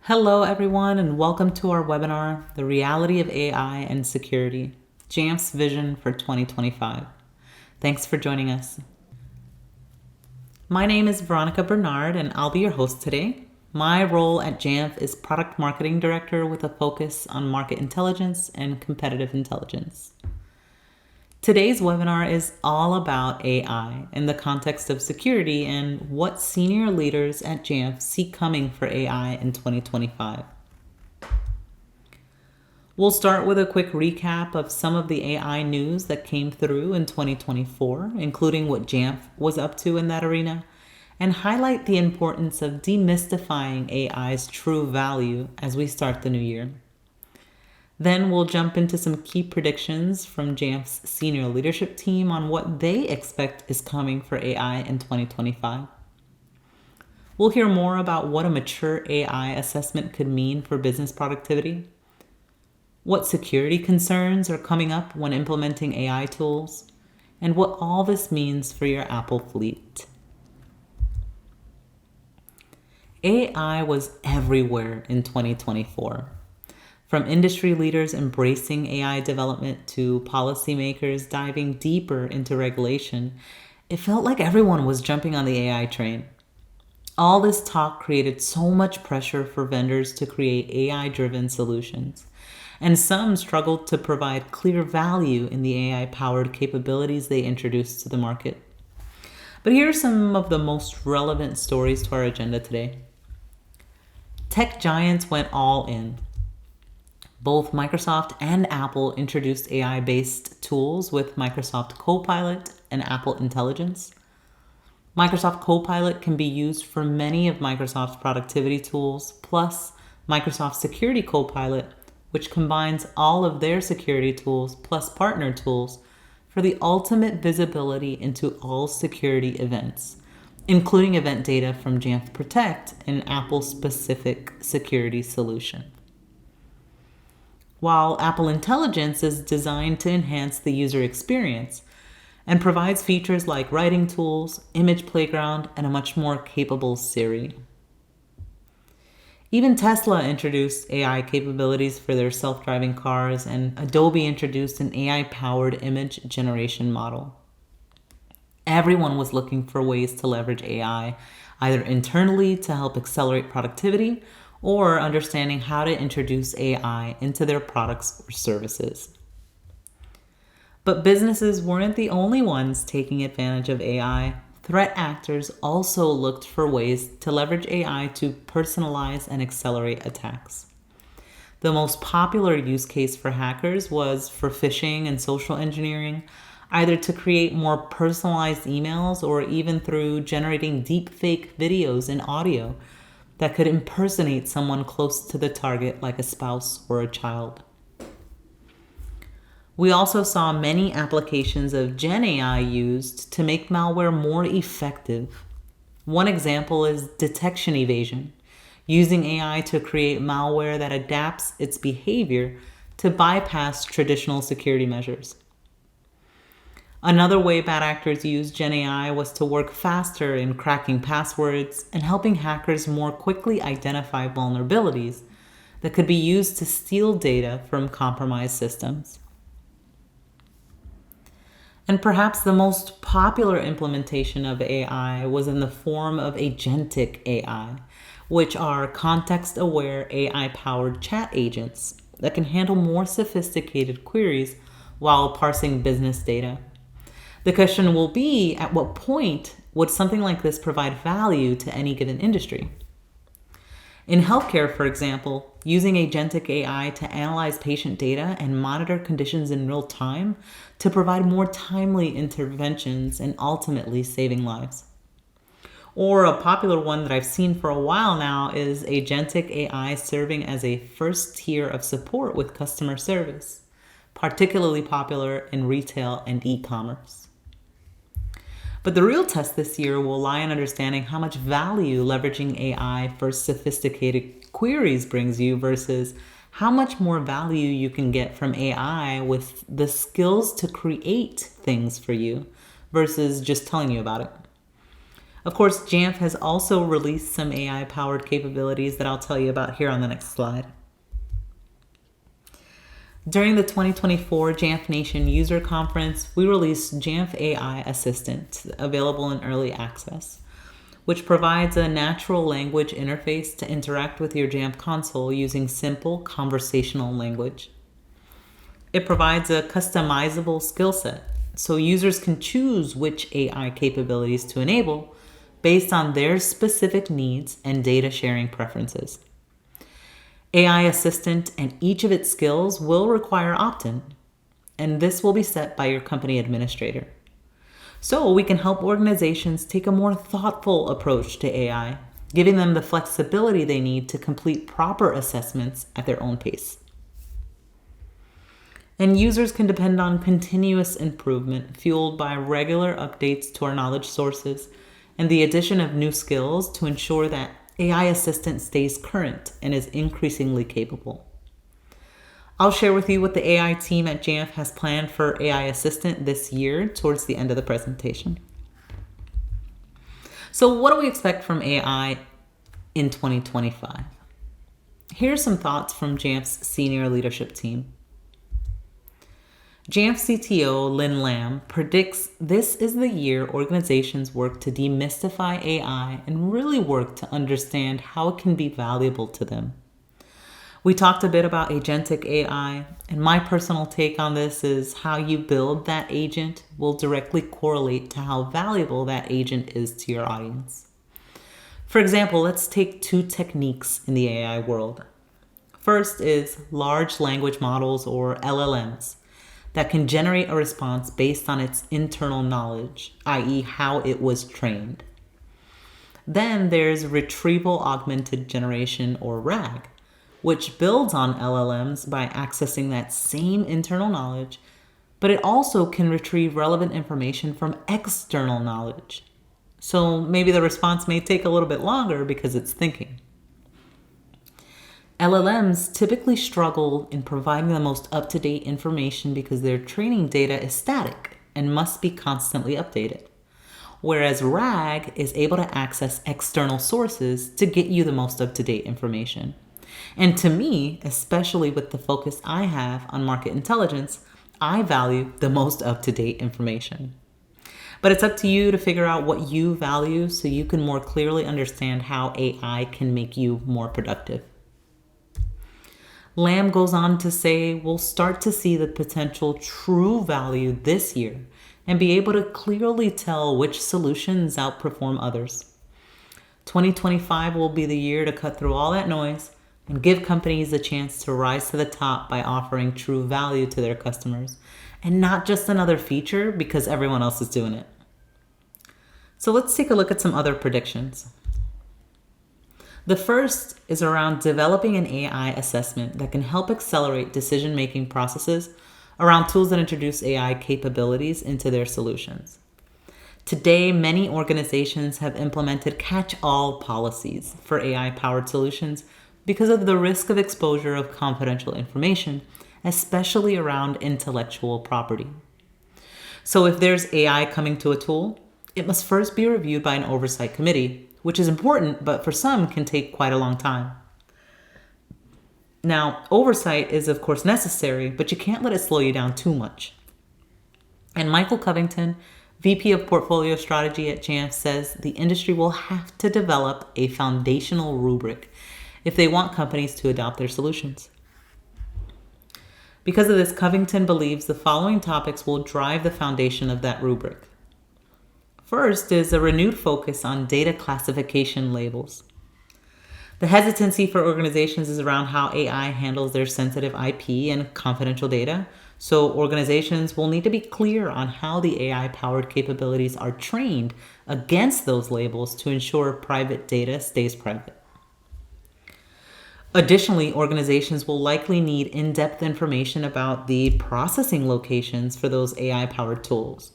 Hello, everyone, and welcome to our webinar, The Reality of AI and Security, Jamf's Vision for 2025. Thanks for joining us. My name is Veronica Bernard, and I'll be your host today. My role at Jamf is Product Marketing Director with a focus on market intelligence and competitive intelligence. Today's webinar is all about AI in the context of security and what senior leaders at Jamf see coming for AI in 2025. We'll start with a quick recap of some of the AI news that came through in 2024, including what Jamf was up to in that arena, and highlight the importance of demystifying AI's true value as we start the new year. Then we'll jump into some key predictions from Jamf's senior leadership team on what they expect is coming for AI in 2025. We'll hear more about what a mature AI assessment could mean for business productivity, what security concerns are coming up when implementing AI tools, and what all this means for your Apple fleet. AI was everywhere in 2024. From industry leaders embracing AI development to policymakers diving deeper into regulation, it felt like everyone was jumping on the AI train. All this talk created so much pressure for vendors to create AI-driven solutions, and some struggled to provide clear value in the AI-powered capabilities they introduced to the market. But here are some of the most relevant stories to our agenda today. Tech giants went all in. Both Microsoft and Apple introduced AI-based tools with Microsoft Copilot and Apple Intelligence. Microsoft Copilot can be used for many of Microsoft's productivity tools, plus Microsoft Security Copilot, which combines all of their security tools plus partner tools for the ultimate visibility into all security events, including event data from Jamf Protect, an Apple-specific security solution. While Apple Intelligence is designed to enhance the user experience and provides features like writing tools, image playground, and a much more capable Siri. Even Tesla introduced AI capabilities for their self-driving cars, and Adobe introduced an AI-powered image generation model. Everyone was looking for ways to leverage AI, either internally to help accelerate productivity or understanding how to introduce AI into their products or services. But businesses weren't the only ones taking advantage of AI. Threat actors also looked for ways to leverage AI to personalize and accelerate attacks. The most popular use case for hackers was for phishing and social engineering, either to create more personalized emails or even through generating deepfake videos and audio that could impersonate someone close to the target, like a spouse or a child. We also saw many applications of Gen AI used to make malware more effective. One example is detection evasion, using AI to create malware that adapts its behavior to bypass traditional security measures. Another way bad actors used Gen AI was to work faster in cracking passwords and helping hackers more quickly identify vulnerabilities that could be used to steal data from compromised systems. And perhaps the most popular implementation of AI was in the form of agentic AI, which are context-aware AI-powered chat agents that can handle more sophisticated queries while parsing business data. The question will be, at what point would something like this provide value to any given industry? In healthcare, for example, using agentic AI to analyze patient data and monitor conditions in real time to provide more timely interventions and ultimately saving lives. Or a popular one that I've seen for a while now is agentic AI serving as a first tier of support with customer service, particularly popular in retail and e-commerce. But the real test this year will lie in understanding how much value leveraging AI for sophisticated queries brings you versus how much more value you can get from AI with the skills to create things for you versus just telling you about it. Of course, Jamf has also released some AI-powered capabilities that I'll tell you about here on the next slide. During the 2024 Jamf Nation User Conference, we released Jamf AI Assistant, available in early access, which provides a natural language interface to interact with your Jamf console using simple conversational language. It provides a customizable skill set, so users can choose which AI capabilities to enable based on their specific needs and data sharing preferences. AI Assistant and each of its skills will require opt-in, and this will be set by your company administrator. So we can help organizations take a more thoughtful approach to AI, giving them the flexibility they need to complete proper assessments at their own pace. And users can depend on continuous improvement fueled by regular updates to our knowledge sources and the addition of new skills to ensure that AI Assistant stays current and is increasingly capable. I'll share with you what the AI team at Jamf has planned for AI Assistant this year towards the end of the presentation. So what do we expect from AI in 2025? Here's some thoughts from Jamf's senior leadership team. Jamf CTO Lynn Lam predicts this is the year organizations work to demystify AI and really work to understand how it can be valuable to them. We talked a bit about agentic AI, and my personal take on this is how you build that agent will directly correlate to how valuable that agent is to your audience. For example, let's take two techniques in the AI world. First is large language models, or LLMs, that can generate a response based on its internal knowledge, i.e. how it was trained. Then there's retrieval augmented generation, or RAG, which builds on LLMs by accessing that same internal knowledge, but it also can retrieve relevant information from external knowledge. So maybe the response may take a little bit longer because it's thinking. LLMs typically struggle in providing the most up-to-date information because their training data is static and must be constantly updated, whereas RAG is able to access external sources to get you the most up-to-date information. And to me, especially with the focus I have on market intelligence, I value the most up-to-date information. But it's up to you to figure out what you value so you can more clearly understand how AI can make you more productive. Lamb goes on to say we'll start to see the potential true value this year and be able to clearly tell which solutions outperform others. 2025 will be the year to cut through all that noise and give companies a chance to rise to the top by offering true value to their customers and not just another feature because everyone else is doing it. So let's take a look at some other predictions. The first is around developing an AI assessment that can help accelerate decision-making processes around tools that introduce AI capabilities into their solutions. Today, many organizations have implemented catch-all policies for AI-powered solutions because of the risk of exposure of confidential information, especially around intellectual property. So if there's AI coming to a tool, it must first be reviewed by an oversight committee, which is important, but for some can take quite a long time. Now, oversight is of course necessary, but you can't let it slow you down too much. And Michael Covington, VP of Portfolio Strategy at Jamf, says the industry will have to develop a foundational rubric if they want companies to adopt their solutions. Because of this, Covington believes the following topics will drive the foundation of that rubric. First is a renewed focus on data classification labels. The hesitancy for organizations is around how AI handles their sensitive IP and confidential data, so organizations will need to be clear on how the AI-powered capabilities are trained against those labels to ensure private data stays private. Additionally, organizations will likely need in-depth information about the processing locations for those AI-powered tools.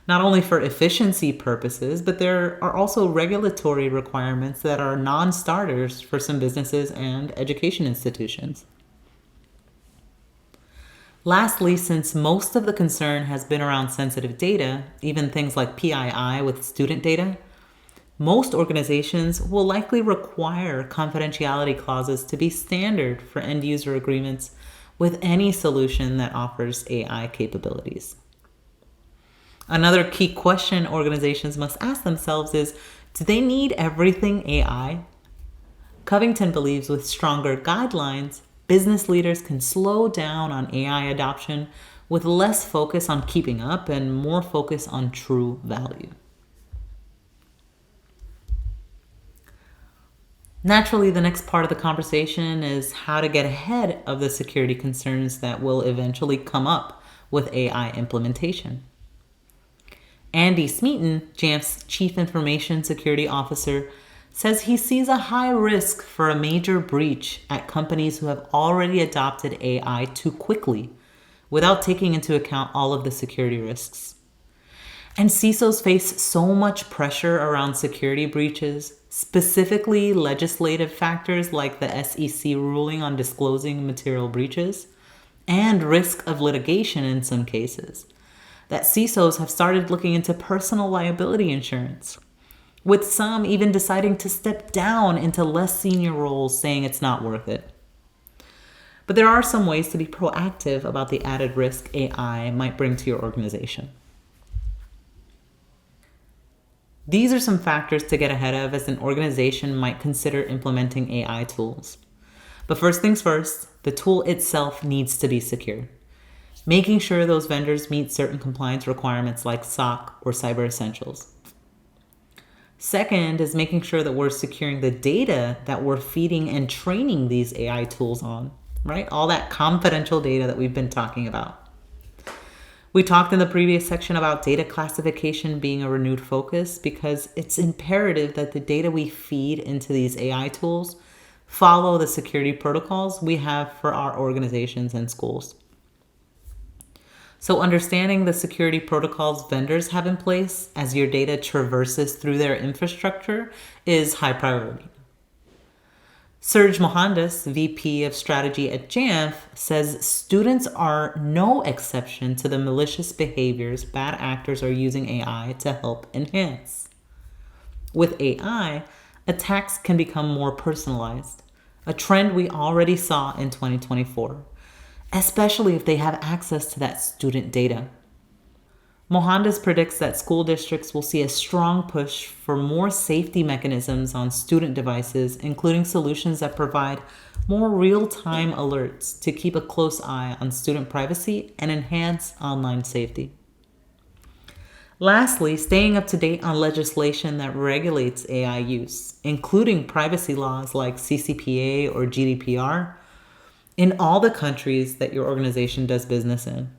Not only for efficiency purposes, but there are also regulatory requirements that are non-starters for some businesses and education institutions. Lastly, since most of the concern has been around sensitive data, even things like PII with student data, Most organizations will likely require confidentiality clauses to be standard for end user agreements with any solution that offers AI capabilities. Another key question organizations must ask themselves is, do they need everything AI? Covington believes with stronger guidelines, business leaders can slow down on AI adoption with less focus on keeping up and more focus on true value. Naturally, the next part of the conversation is how to get ahead of the security concerns that will eventually come up with AI implementation. Andy Smeaton, Jamf's Chief Information Security Officer, says he sees a high risk for a major breach at companies who have already adopted AI too quickly without taking into account all of the security risks. And CISOs face so much pressure around security breaches, specifically legislative factors like the SEC ruling on disclosing material breaches, and risk of litigation in some cases, that CISOs have started looking into personal liability insurance, with some even deciding to step down into less senior roles, saying it's not worth it. But there are some ways to be proactive about the added risk AI might bring to your organization. These are some factors to get ahead of as an organization might consider implementing AI tools. But first things first, the tool itself needs to be secure, making sure those vendors meet certain compliance requirements like SOC or Cyber Essentials. Second is making sure that we're securing the data that we're feeding and training these AI tools on, right? All that confidential data that we've been talking about. We talked in the previous section about data classification being a renewed focus because it's imperative that the data we feed into these AI tools follow the security protocols we have for our organizations and schools. So understanding the security protocols vendors have in place as your data traverses through their infrastructure is high priority. Serge Mohandas, VP of Strategy at Jamf, says students are no exception to the malicious behaviors bad actors are using AI to help enhance. With AI, attacks can become more personalized, a trend we already saw in 2024, especially if they have access to that student data. Mohandas predicts that school districts will see a strong push for more safety mechanisms on student devices, including solutions that provide more real-time alerts to keep a close eye on student privacy and enhance online safety. Lastly, staying up to date on legislation that regulates AI use, including privacy laws like CCPA or GDPR, in all the countries that your organization does business in.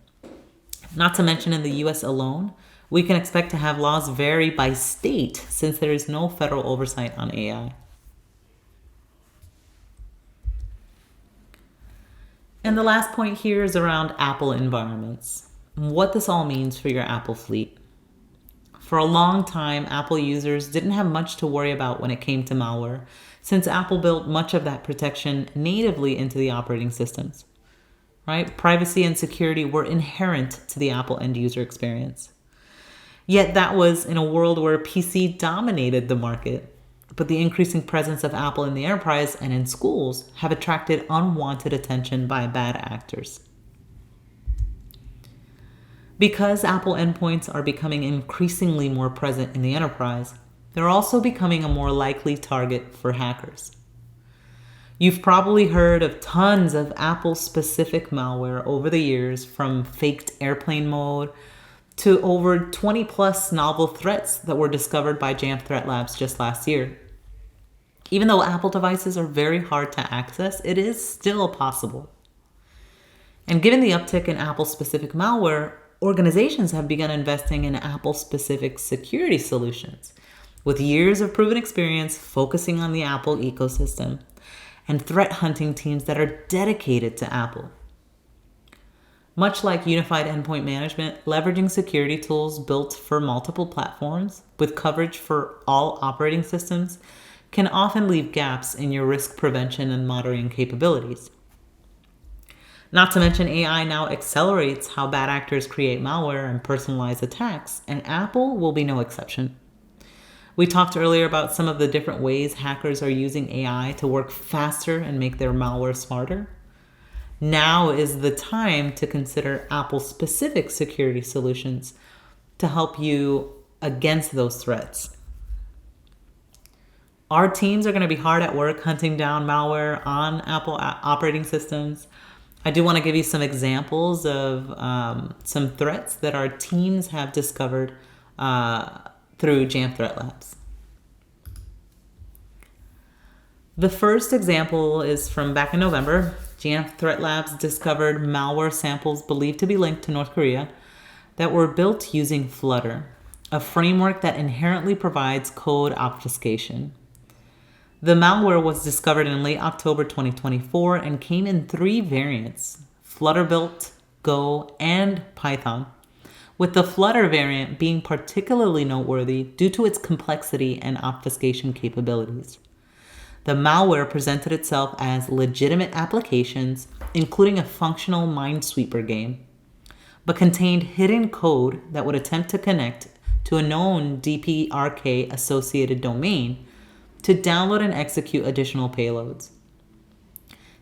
Not to mention in the US alone, we can expect to have laws vary by state since there is no federal oversight on AI. And the last point here is around Apple environments, what this all means for your Apple fleet. For a long time, Apple users didn't have much to worry about when it came to malware, since Apple built much of that protection natively into the operating systems. Right? Privacy and security were inherent to the Apple end user experience. Yet that was in a world where PC dominated the market. But the increasing presence of Apple in the enterprise and in schools have attracted unwanted attention by bad actors. Because Apple endpoints are becoming increasingly more present in the enterprise, they're also becoming a more likely target for hackers. You've probably heard of tons of Apple-specific malware over the years, from faked airplane mode to over 20 plus novel threats that were discovered by Jamf Threat Labs just last year. Even though Apple devices are very hard to access, it is still possible. And given the uptick in Apple-specific malware, organizations have begun investing in Apple-specific security solutions, with years of proven experience focusing on the Apple ecosystem and threat hunting teams that are dedicated to Apple. Much like unified endpoint management, leveraging security tools built for multiple platforms with coverage for all operating systems can often leave gaps in your risk prevention and monitoring capabilities. Not to mention, AI now accelerates how bad actors create malware and personalize attacks, and Apple will be no exception. We talked earlier about some of the different ways hackers are using AI to work faster and make their malware smarter. Now is the time to consider Apple-specific security solutions to help you against those threats. Our teams are going to be hard at work hunting down malware on Apple operating systems. I do want to give you some examples of some threats that our teams have discovered through Jamf Threat Labs. The first example is from back in November. Jamf Threat Labs discovered malware samples believed to be linked to North Korea that were built using Flutter, a framework that inherently provides code obfuscation. The malware was discovered in late October 2024 and came in 3 variants: Flutter-built, Go, and Python, with the Flutter variant being particularly noteworthy due to its complexity and obfuscation capabilities. The malware presented itself as legitimate applications, including a functional Minesweeper game, but contained hidden code that would attempt to connect to a known DPRK-associated domain to download and execute additional payloads.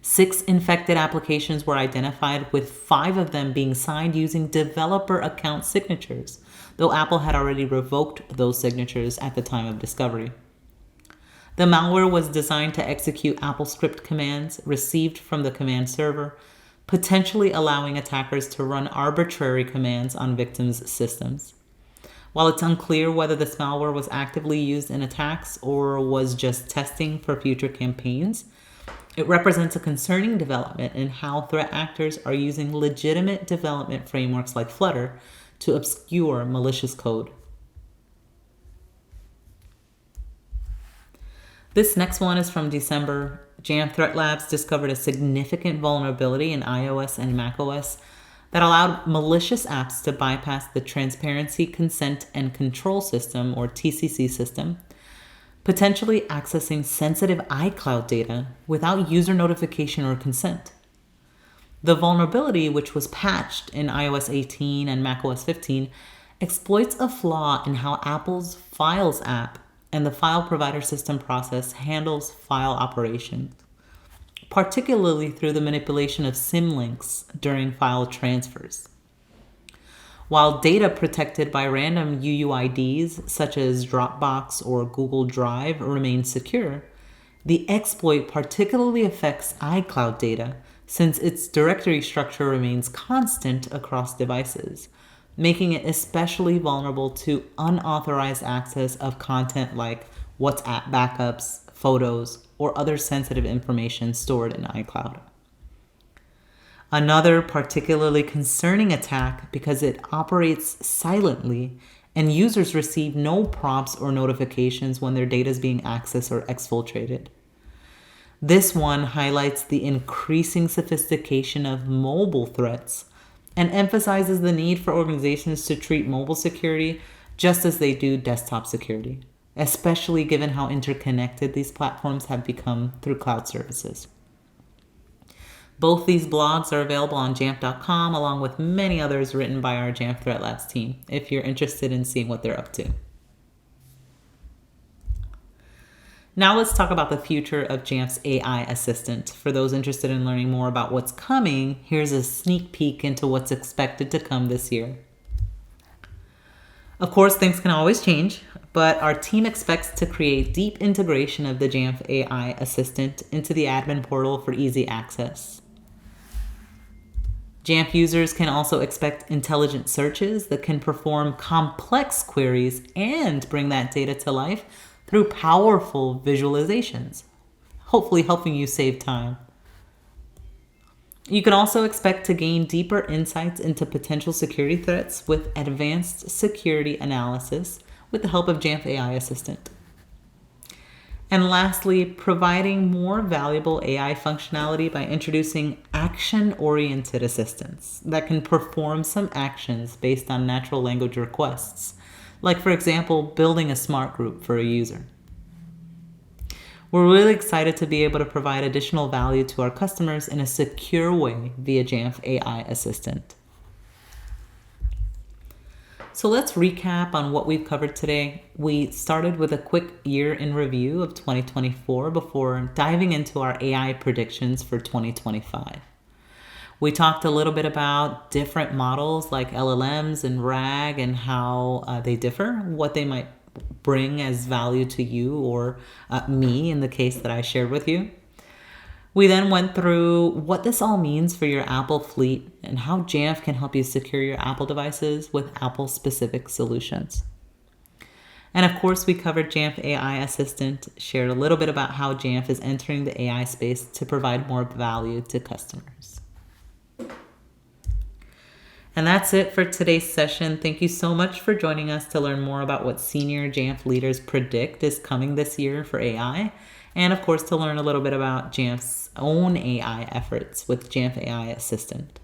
6 infected applications were identified, with 5 of them being signed using developer account signatures, though Apple had already revoked those signatures at the time of discovery. The malware was designed to execute AppleScript commands received from the command server, potentially allowing attackers to run arbitrary commands on victims' systems. While it's unclear whether this malware was actively used in attacks or was just testing for future campaigns, it represents a concerning development in how threat actors are using legitimate development frameworks like Flutter to obscure malicious code. This next one is from December. Jamf Threat Labs discovered a significant vulnerability in iOS and macOS that allowed malicious apps to bypass the Transparency, Consent, and Control System, or TCC system, potentially accessing sensitive iCloud data without user notification or consent. The vulnerability, which was patched in iOS 18 and macOS 15, exploits a flaw in how Apple's Files app and the file provider system process handles file operations, particularly through the manipulation of symlinks during file transfers. While data protected by random UUIDs, such as Dropbox or Google Drive, remains secure, the exploit particularly affects iCloud data, since its directory structure remains constant across devices, making it especially vulnerable to unauthorized access of content like WhatsApp backups, photos, or other sensitive information stored in iCloud. Another particularly concerning attack because it operates silently and users receive no prompts or notifications when their data is being accessed or exfiltrated. This one highlights the increasing sophistication of mobile threats and emphasizes the need for organizations to treat mobile security just as they do desktop security, especially given how interconnected these platforms have become through cloud services. Both these blogs are available on jamf.com, along with many others written by our Jamf Threat Labs team, if you're interested in seeing what they're up to. Now let's talk about the future of Jamf's AI assistant. For those interested in learning more about what's coming, here's a sneak peek into what's expected to come this year. Of course, things can always change, but our team expects to create deep integration of the Jamf AI assistant into the admin portal for easy access. Jamf users can also expect intelligent searches that can perform complex queries and bring that data to life through powerful visualizations, hopefully helping you save time. You can also expect to gain deeper insights into potential security threats with advanced security analysis with the help of Jamf AI Assistant. And lastly, providing more valuable AI functionality by introducing action-oriented assistants that can perform some actions based on natural language requests, like, for example, building a smart group for a user. We're really excited to be able to provide additional value to our customers in a secure way via Jamf AI Assistant. So let's recap on what we've covered today. We started with a quick year in review of 2024 before diving into our AI predictions for 2025. We talked a little bit about different models like LLMs and RAG and how they differ, what they might bring as value to you or me in the case that I shared with you. We then went through what this all means for your Apple fleet and how Jamf can help you secure your Apple devices with Apple-specific solutions. And of course, we covered Jamf AI Assistant, shared a little bit about how Jamf is entering the AI space to provide more value to customers. And that's it for today's session. Thank you so much for joining us to learn more about what senior Jamf leaders predict is coming this year for AI. And of course, to learn a little bit about Jamf's own AI efforts with Jamf AI Assistant.